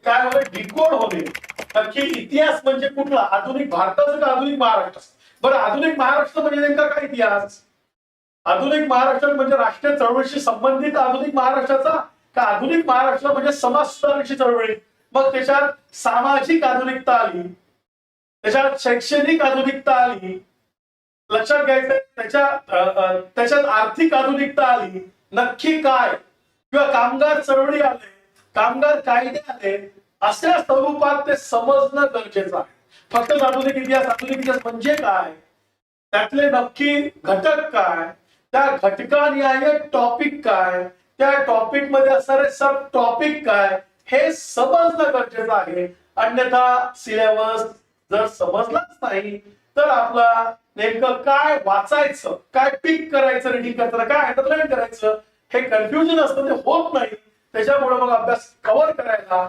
काय होणे, डिकोड होणे. नक्की इतिहास म्हणजे कुठला, आधुनिक भारताचा का आधुनिक महाराष्ट्र? बरं, आधुनिक महाराष्ट्र म्हणजे नेमका काय इतिहास? आधुनिक महाराष्ट्र म्हणजे राष्ट्रीय चळवळीशी संबंधित आधुनिक महाराष्ट्राचा, का आधुनिक महाराष्ट्र म्हणजे समाज सुधारणाची चळवळी? मग त्याच्यात सामाजिक आधुनिकता आली, त्याच्यात शैक्षणिक आधुनिकता आली, लक्षात घ्यायचं त्याच्यात आर्थिक आधुनिकता आली. नक्की काय? किंवा कामगार चळवळी आले, कामगार कायदे आले, अशा स्वरूपात ते समजणं गरजेचं आहे. फक्त आधुनिक इतिहास म्हणजे काय, त्यातले नक्की घटक काय, त्या घटकानिहाय टॉपिक काय, त्या टॉपिक मध्ये असणारे सब टॉपिक काय, हे समजणं गरजेचं आहे. अन्यथा सिलेबस जर समजलाच नाही तर आपला नेमकं काय वाचायचं, काय पिक करायचं, रिडिंग करताना काय अंडरलाईन करायचं, हे कन्फ्युजन असतं, ते होत नाही. त्याच्यामुळे मग अभ्यास कव्हर करायला